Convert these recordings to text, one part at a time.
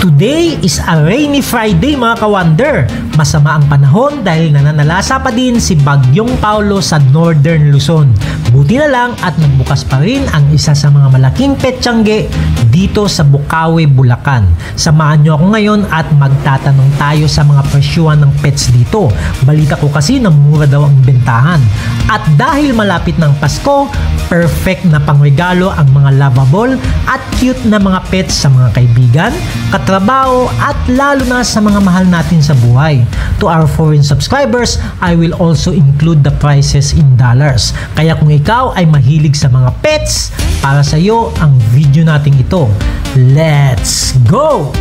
Today is a rainy Friday mga ka-wonder. Masama ang panahon dahil nananalasa pa din si Bagyong Paulo sa Northern Luzon. Buti na lang at nagbukas pa rin ang isa sa mga malaking petsangge dito sa Bukawi, Bulacan. Samahan nyo ako ngayon at magtatanong tayo sa mga presyuhan ng pets dito. Balita ko kasi na mura daw ang bentahan. At dahil malapit ng Pasko, perfect na pangregalo ang mga lovable at cute na mga pets sa mga kaibigan, katrabaho at lalo na sa mga mahal natin sa buhay. To our foreign subscribers, I will also include the prices in dollars. Kaya kung ikaw ay mahilig sa mga pets, para sa iyo ang video natin ito. Let's go!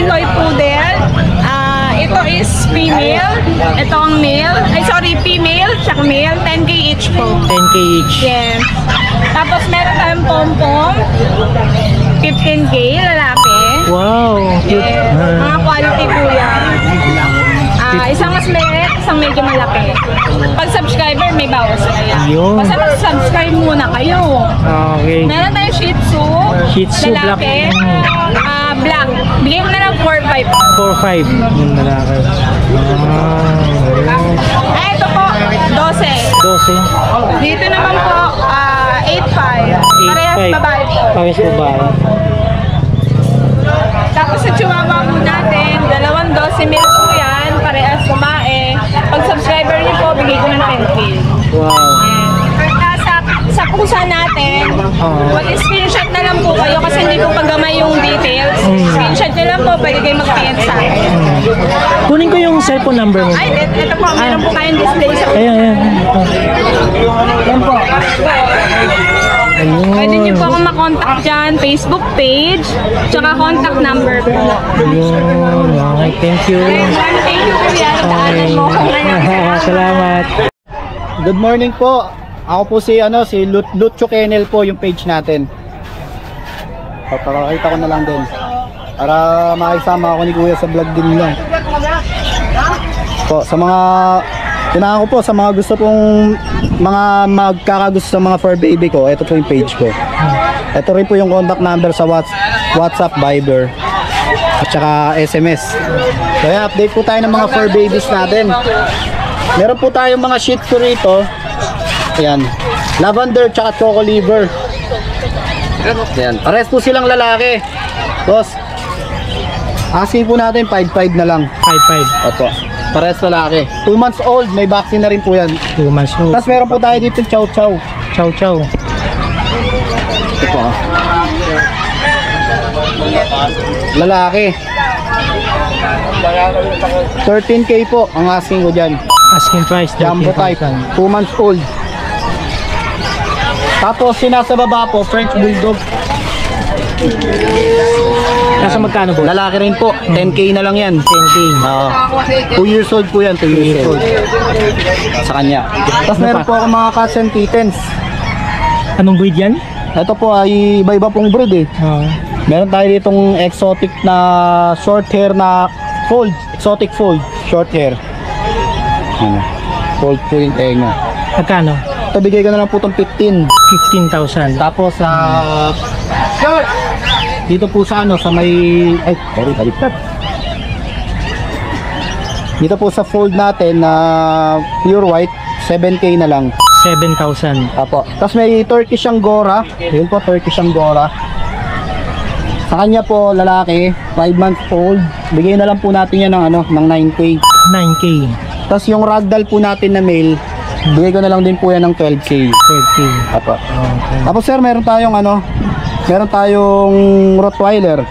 Toy poodle. Ito is female. Ito ang male. Female tsaka male. 10K each po. 10K each. Yes. Tapos meron tayong pom-pom. 15K lalaki. Wow. Cute. Yes. Mga quality po yan. Isang mas maliit, isang medyo malaki. Pag subscriber, may bawas kayo. Basta mag-subscribe muna kayo. Okay. Meron tayong Shih Tzu. Shih Tzu lalaki. Black. Bigay mo na lang 4-5. 4-5 yung lalaki. Ito po, 12. 12. Dito naman po, 8-5. Parehas babae po. Parehas babae. Tapos sa chihuahua po natin, 12 mil po yan. Parehas babae. Pag subscriber niyo po, bigay ko ng 10K. Wow. Sa pusa natin, screenshot na lang po kayo kasi hindi po paggamay yung details. Screenshot nyo lang po, pwede kayo mag-PM sa akin. Kunin ko yung cellphone number mo. Ay, ito po, meron po kayong display sa Ayan. Yan po. Pwede nyo po akong makontakt dyan, Facebook page, tsaka contact number po. Okay, thank you. Thank you po yan, nagdaanan mo kung ngayon. Salamat. Good morning po. Ako po si Lucho Kennel po yung page natin. Papakita ko na lang din. Para makisama ako ni Kuya sa vlog din lang. Po, sa mga tinahan ko po sa mga gusto pong mga magkakagusto sa mga fur baby ko, ito po yung page ko. Ito rin po yung contact number sa WhatsApp, Viber at saka SMS. Kaya update po tayo ng mga fur babies natin. Meron po tayong mga Shih Tzu rito. Ayan, lavender tsaka choco liver. Ayan, pares po silang lalaki. Boss, asking po natin 5-5 na lang. 5-5. Opo, pares lalaki. 2 months old, may vaccine na rin po yan. 2 months old. Tapos meron po tayo dito chow chow. Chow chow. Ito po. Lalaki. 13K po ang asking ko dyan. Asking price. Jumbo type, 2 months old. Tapos sinasa baba po, French Bulldog. Nasa magkano po? Lalaki rin po, 10K na lang yan. 10K. 2 years old po yan, 2 years old. Sa kanya. Tapos meron po ako mga cats and kittens. Anong breed yan? Ito po ay iba-iba pong breed eh. Meron tayo ditong exotic na short hair na fold. Exotic fold, short hair. Fold po yung tenga. Magkano? Ito bigay ko na lang po itong 15. 15,000. Tapos dito po sa sa may dito po sa fold natin na pure white, 7K na lang. 7,000. Apo. Tapos may Turkish Angora. Yun po, Turkish Angora. Sa kanya po lalaki, 5 months old. Bigay na lang po natin yan ng ng 9K. 9K. Tapos yung ragdoll po natin na male, bigay ko na lang din po yan ng 12K. 12K. Apo. Okay. Tapos sir, meron tayong meron tayong Rottweiler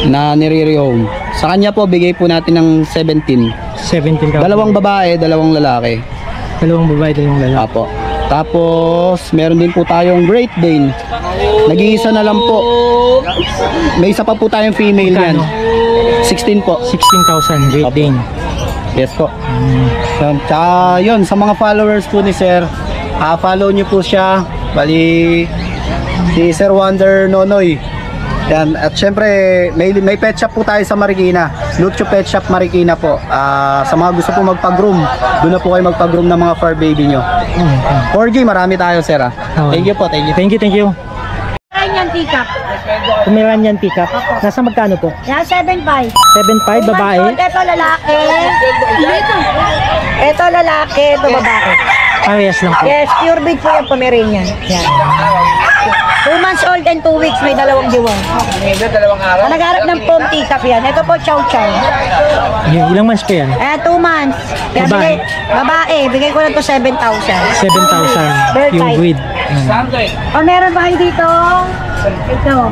na nire-rehome. Sa kanya po, bigay po natin ng 17. 17,000. Dalawang babae, dalawang lalaki. Dalawang babae, dalawang lalaki. Apo. Tapos, meron din po tayong Great Dane. Nag-iisa na lang po. May isa pa po tayong female yan. 16 po. 16,000. Great Dane. Yes po. Tsaka yun, sa mga followers po ni Sir, follow nyo po siya. Bali, si Sir Wonder Nonoy. Yan. At syempre, may pet shop po tayo sa Marikina. Lucho Pet Shop Marikina po. Sa mga gusto po magpag-groom, doon na po kayo magpag-groom ng mga fur baby nyo. 4G, marami tayo, Sir. Thank you po, thank you. Thank you. Pomeranian teacup. Pomeranian teacup. Nasa magkano po? Yan, 7.5. 7.5, babae. Ito lalaki. Ito lalaki, ito babae. Parehas lang po. Yes, pure breed po yung Pomeranian. Yan. 2 months old and 2 weeks, may dalawang diwang. Nag-harap ng pom teacup yan. Ito po chow chow. Ilang months po yan? 2 months. Kaya Babae? Babae, bigay ko na to 7,000. 7,000. Bird Pure type. breed. O meron ba kayo dito? Ito.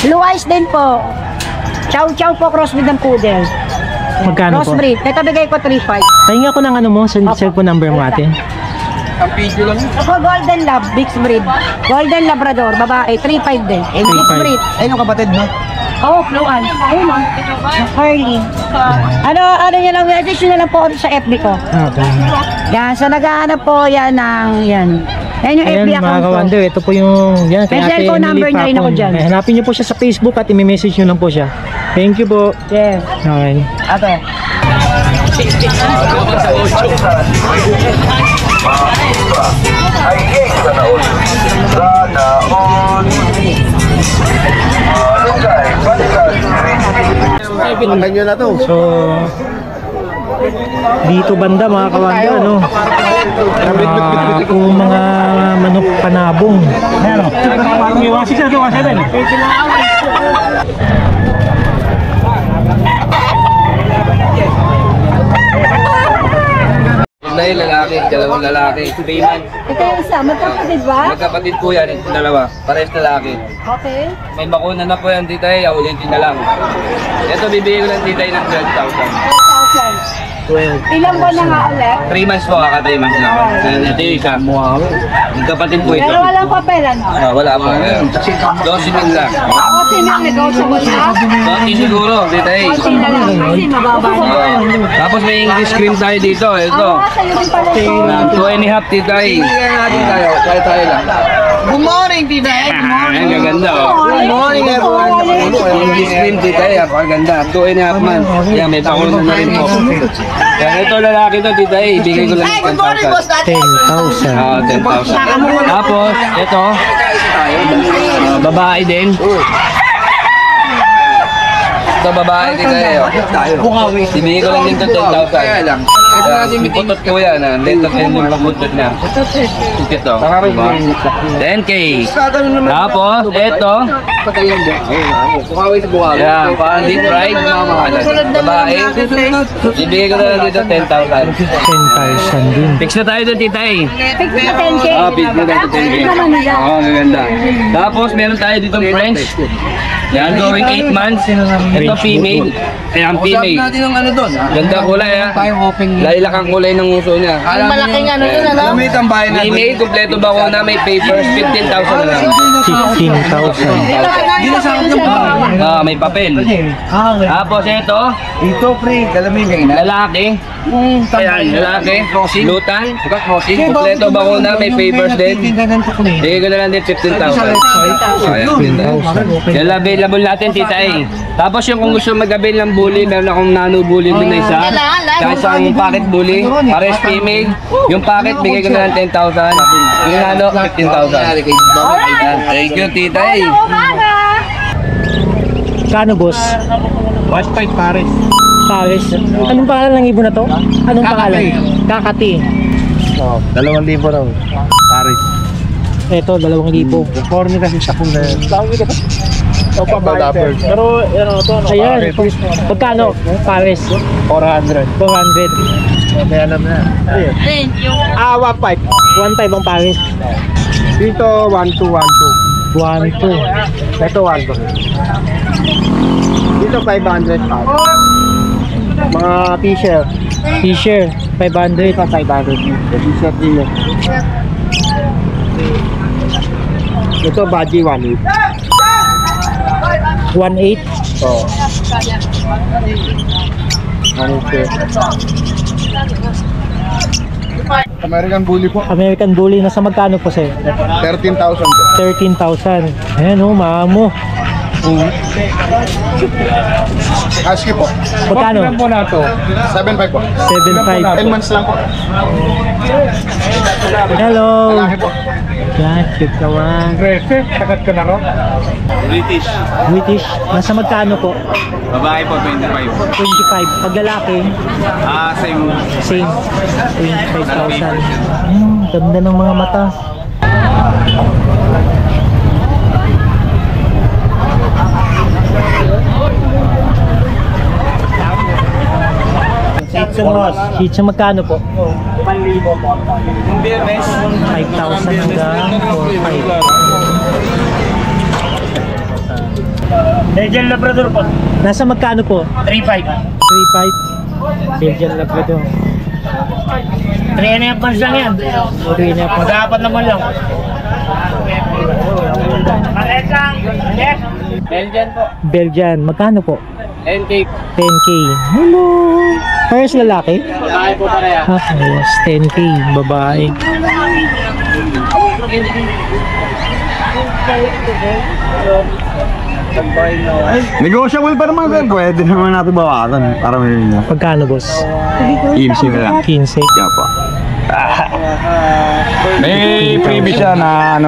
Blue eyes din po. Chow chow po, crossbreed ng poodle. Magkano po? Crossbreed. Ito bigay ko 3,500. Pahinga ko ng ano mo, cellphone number mo ate. Ako Golden Lab, mixed breed. Golden Labrador, babae, 3,500 din. And mixed 3,500. breed. Ayun yung kapatid, no? Oh, blue eyes. Ayun o. Curly. Ano nyo lang, addition na lang po ako sa FB ko. Okay. Yan, so naghahanap po yan ng, yan. Yan yung Ayan FB mga account ko. kawander, ito po yung yan, kay May Ate cellphone number Emily niya rin ako Papon. dyan. Hanapin niyo po siya sa Facebook at i-message niyo lang po siya. Thank you po. Yes. Okay. Ate. Pinagay nyo na to. So, dito banda mga kawander, ano? Kung mga manok panabong. Ano? Dahil lalaki, dalawang lalaki, 3 months. Ito yung isa, magkapatid ba? Magkapatid po yan, yung dalawa, parehas lalaki. Okay. May bakuna na po yan, titay, ulitin na lang. Ito, bibigay ko lang titay ng 12,000. 12,000. Ilang buwan na nga ulit? 3 months po, kaka 3 months lang. Ito yung isa. Magkapatid po ito. Pero walang papel, ano? Wala po. 12 lang. Ako sinang negotiable na. 20 siguro, titay. Kasi na lang, kasi mababa na. Tapos may English cream tayo dito. Ito. Sa'yo rin pala ito. 2.5 titay. Tayo lang. Good morning, Tita. Ang gaganda oh. Good morning, everyone. English cream titay, napakaganda. 2.5 months. Yan, may bakuna na rin po. Yan, ito lalaki to, titay. Ibigay ko lang ng 10,000. 10,000. Oo, 10,000. Tapos, ito. Babae din. Ito babae din tayo. Ibigay ko lang din ito 10,000. Putot ko yan. Lentot din yung putot niya. Ito. 10K. Tapos, ito. Yan, parang deep fried. Babae. Ibigay ko na lang dito 10,000. 10,000 din. Fix na tayo doon, titay. Fix na 10K. Fix na tayo 10K. naman nila. Gaganda. Tapos, meron tayo dito French. Yan, going 8 months. Ito female. Ayan, female. natin ang ano doon. Ganda kulay ha. Lilac ang kulay ng uso niya. Malaking ano yun, ano? Lamit ang bahay natin. Female, kompleto ba ko na may papers, 15,000 na lang. 15,000. May papel. Tapos ito, Ito, pre. Dalamin kayo na. lalaki. Ayan, lalaki. Lutan. Kompleto ba ko na may papers din. Bigay ko na lang din 15,000. Yan lang available natin, tita eh. Tapos yung kung gusto mag-avail ng bully, meron akong nano bully din na isa. Kaya isang packet bully, pares female. Yung packet, bigay ko na lang 10,000. Yung nano, 15,000. Thank you, tita eh. Kano boss? 1.5 pares. Pares. Anong pangalan ng ibon na to? Anong pangalan? Kakati. 2,000 raw. Pares. Ito, 2,000. Forme kasi siya kung na. O pa-backer. Pero, ito, Ayan. Magkano? Pares. 400. 400. Kaya alam na. Ayun. 1.5. 1,500 ang pares. Dito, 1,212. 1,200. Ito, 1,200. Dito, 500 pa. Mga t-shirt. T-shirt, 500. 500. T-shirt din yun. Ito, budgie 1.8. 1,800. Oo. American Bully po. American Bully, nasa magkano po sir? 13,000 po. 13,000. Ayan oh, maamo. Husky po. Magkano? po na to. 7,500 po. 7,500. 10 months lang po. Hello. Lalaki po. Yan, cute naman. Sakat ko na ko. British. British, nasa magkano po? Babae po, 25. 25. Pag lalaki, Same. same. 25,000. Ganda ng mga mata. Shih Tzu magkano po? 5,000 hanggang 4,500. Belgian Labrador po. Nasa magkano po? 3.5. 3,500. Belgian Labrador. 3.5 months lang yan. 3,500. Mag-apat naman lang. Maliit lang. Yes. Belgian po. Belgian, magkano po? 10K. 10K. Hello. Parehas lalaki? Babae po pareha. Yes, 10K, babae. Negotiable pa naman sir. Pwede naman natin bawasan. Para may na. Pagkano boss? 15 na lang. 15. Kaya po. May freebie siya na ano,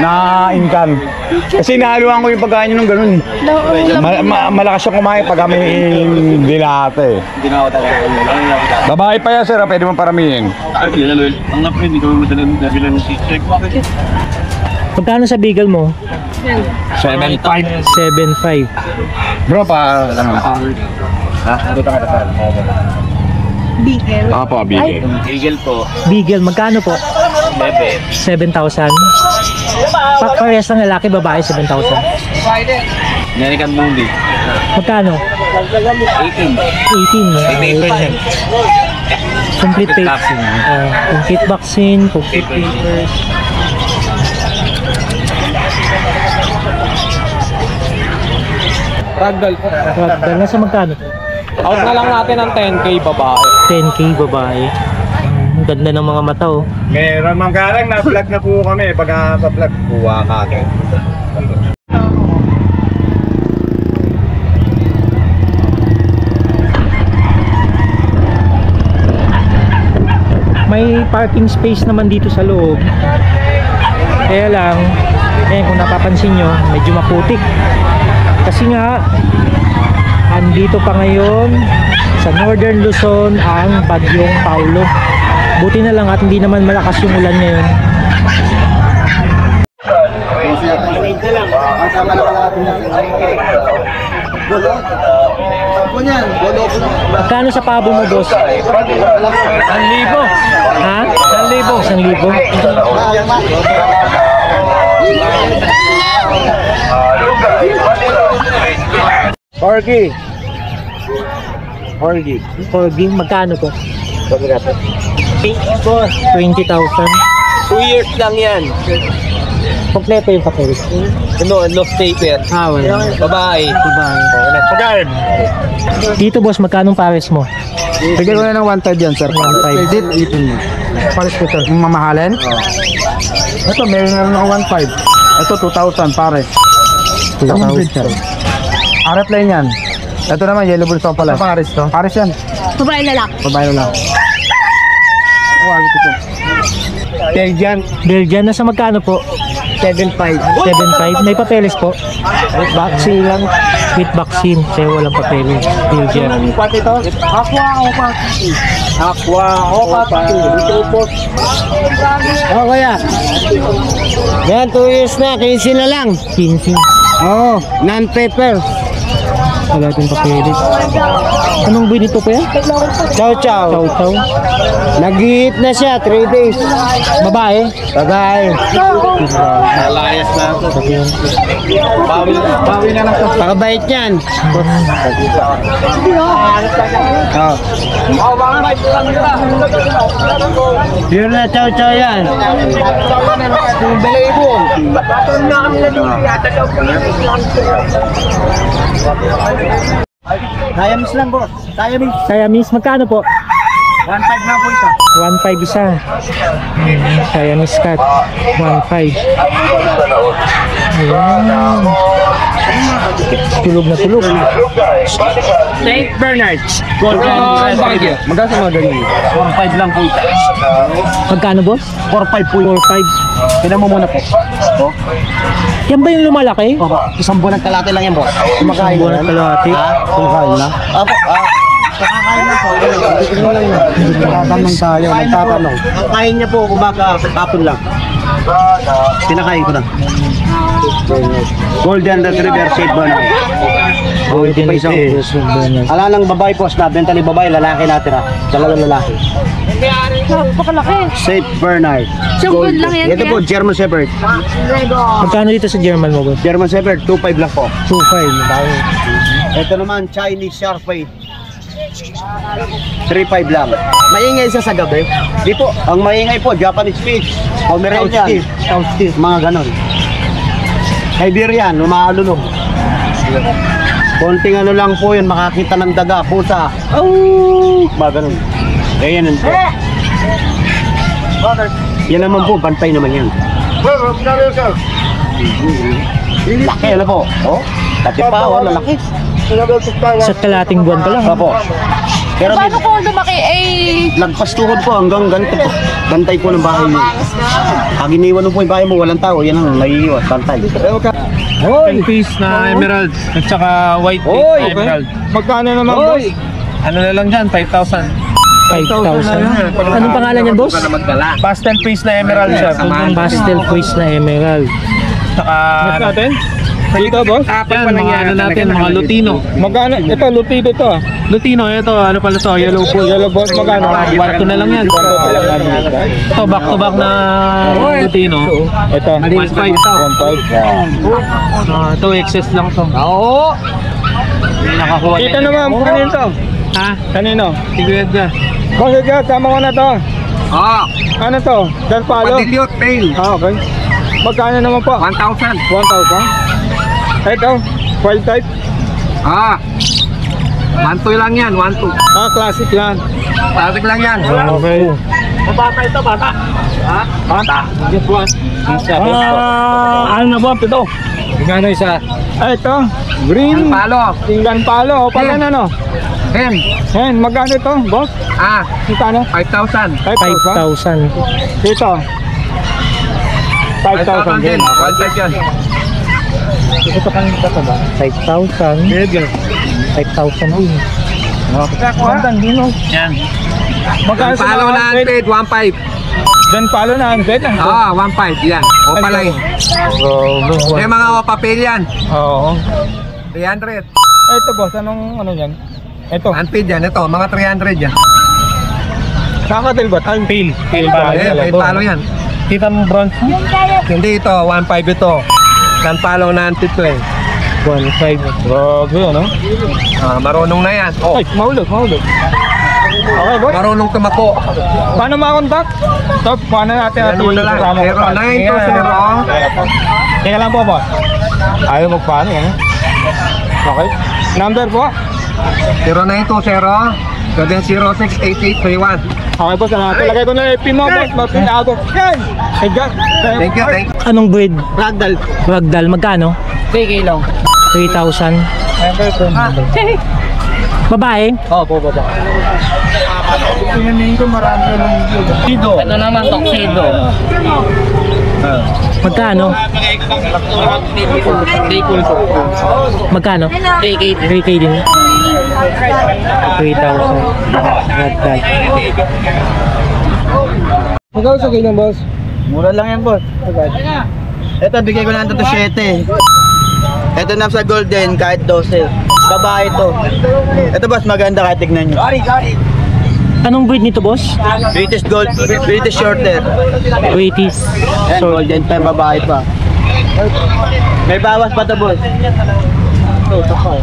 na income. Kasi nahaluan ko yung pagkain nyo ng ganun eh. Malakas siya kumain pag kami dilate eh. Babae pa yan sir, pwede mo paramihin. Pagkano sa Beagle mo? 7.5. 7,500. Bro pa, ano? Beagle. Po, bigay. Eagle po. Beagle, magkano po? 7,000. Parehas ng lalaki, babae, 7,000. American Bully. Magkano? 18. 18. Complete vaccine. Complete vaccine, complete papers. Ragdoll po. Ragdoll, nasa magkano? Out na lang natin ang 10K babae. 10K babae. Ang ganda ng mga mata oh. Meron mang garang na vlog na po kami. Pag vlog, kuha ka akin. May parking space naman dito sa loob. Kaya lang, kung napapansin nyo, medyo maputik. Kasi nga, andito pa ngayon sa Northern Luzon ang Bagyong Paulo. Buti na lang at hindi naman malakas yung ulan ngayon. Magkano sa pabo mo, boss? 1,000. Ha? 1,000? Corgi. Corgi, magkano po? 20,000. 2 years lang yan. Kompleto yung papel. Lost paper. Wala. Babae. Babae. Dito boss, magkano pares mo? Bigyan ko na ng 1.5 yan sir. 1.5. Legit, itin mo. Pares ko to. Mamahalin? Ito, meron na rin ako 1.5. Ito, 2,000 pare. 2,000. Arap line yan. Ito naman, yellow bulls pala. Pares to? Pares yan. Babae lalaki. Babae lang. Belgian. Belgian, nasa magkano po? 7.5. 7,500. May papeles po? Vaccine lang. With vaccine. Kaya walang papeles. Belgian. Pati to? Aqua o pati? Aqua o pati. Ito po. Oh, kaya. Yan, 2 years na. 15 na lang. 15. Oh, non-paper. Wala din papeles. Anong breed ito po yan? Chow chow. Chow chow. Nag-hit na siya, 3 days. Babae. Bagay. Malayas na ito. Bawi na lang to. Pakabait yan. Oh. Pure na chow chow yan. Siamese lang po. Siamese. Siamese, magkano po? 1.5 lang po isa. 1.5 isa. Siamese cat. 1.5. Ayan. Tulog na tulog. Saint Bernard. Golden Retriever. Magkano sa mga ganyan? 1.5 lang po isa. Magkano, boss? 4.5 po. 4.5. Tinan mo muna po. Oh. Yan ba yung lumalaki? Opo, isang buwan ng kalate lang yan, boss. Kumakain Buwan ng kalahati. Ha? Kumakain na? Opo, kakakain na po. Nagtatanong tayo, nagtatanong. Ang kain niya po, kumaka, kapon lang. Pinakain ko na. Golden Retriever Saint Bernard. Golden Ito pa isang. Retriever. Ala ng babae po, nabenta ni babae, lalaki natin ha. Dalawang lalaki. Napakalaki. Saint Bernard. So good lang yan. Ito po, German Shepherd. Magkano dito sa German mo, boss? German Shepherd, 2.5 lang po. 2.5. Ito naman, Chinese Sharpei. 3.5 lang. Maingay siya sa gabi? Di po. Ang maingay po, Japanese Spitz, Pomeranian, mga ganon. Iberian, umaalulog. Konting ano lang po yun, makakita ng daga, pusa. Oh! Mga ganon. Kaya yan po. Yan naman po, bantay naman yan. Laki, ano po? Oh, pati pa, oh, lalaki. Sa kalating buwan pa lang. Opo. Pero Paano kung lumaki ay lagpas tuhod po hanggang ganito po. Bantay po ng bahay mo. Pag iniwan mo po yung bahay mo, walang tao, yan ang naiiwan, bantay. Oy! Piece na emerald at saka white piece Oy! na emerald. Magkano naman, boss? Ano na lang dyan? 5,000. 5,000. Anong pangalan niyan, boss? Pastel piece na emerald siya. Pastel quiz na emerald. Saka Natin? Dito, boss? yan, mga ano natin, mga Lutino. Magkano? Ito, Lutino to. Lutino, ito, ano pala to, yellow po. Yellow boss, magkano? 1 na lang yan. Ito, back to back na Lutino. Ito. 1.5 to. 1.5. Ito, excess lang to. Oo! Nakakuha Kita naman, kanino to? Ha? Kanino? Tigred na. Boss, ikaw, tama ko na to. Ah, Ano to? Del Palo? Padilyot, pail. Ah, okay. Magkano naman po? 1,000. 1,000? Ito, wild type. Ah, 1,2 lang yan, 1,2. Ah, classic yan. Classic lang yan. Okay. Ano na ba? Ito. Gano isa? Ah, ito, green. Palo. Tinggan palo. O, pala na, no? Hen. Hen, magkano ito, boss? Ah, Magkano? 5,000. 5,000. 5,000. Ito. 5,000 din. 1,500 yan. Ito kanina ka ba? 5,000. 5,000 din. Magkano din, no? Yan. Magkano sa Palo mga na 100, 1,500. Diyan palo na 100. Ah, 1,500 yan. O palay. May mga papel yan. Oo. 300. Ito, boss, anong ano yan? Ito. Unpaid yan. Ito, mga 300 yan. Kakatil ba? Time pale. Pale Eh, palo yan. Kita mo bronze? Hindi ito, 1,500 ito. Palo na 100 to eh. 1.5. Grabe, ano? Ah, marunong na yan. Oh, Ay, mahulog, mahulog. Okay, boss. marunong tumako. Paano makontak? Top, paano natin Yan mo na lang. kasama ko? 0920. Teka lang po, boss. Ayaw magpaano, eh. Okay. Number po. 0920 706-8831. Okay, boss. Talagay ko na FP mo, boss. Mapinado. Yan! Hey, God. Thank you, thank you. Anong breed? Ragdoll. Ragdoll, magkano? 3 kilo. 3,000. Babae? Po, baba. Tingnan ko marami na lang dito. Ano naman, tuxedo? Magkano? Magkano? 3K din. 3,000. Ragdoll. Magkano sa kailan, boss? Mura lang yan, boss. Ito, bigay ko na ito 7. Ito na sa golden, kahit 12. Babae ito. Ito, boss, maganda kahit tignan nyo. Anong breed nito, boss? British gold, British shorter. British. Yan, golden pa, babae pa. May bawas pa ito, boss. Ito, ito pa.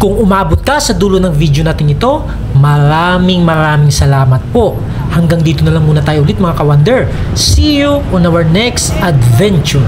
Kung umabot ka sa dulo ng video natin ito, maraming salamat po. Hanggang dito na lang muna tayo ulit mga ka-Wonder. See you on our next adventure.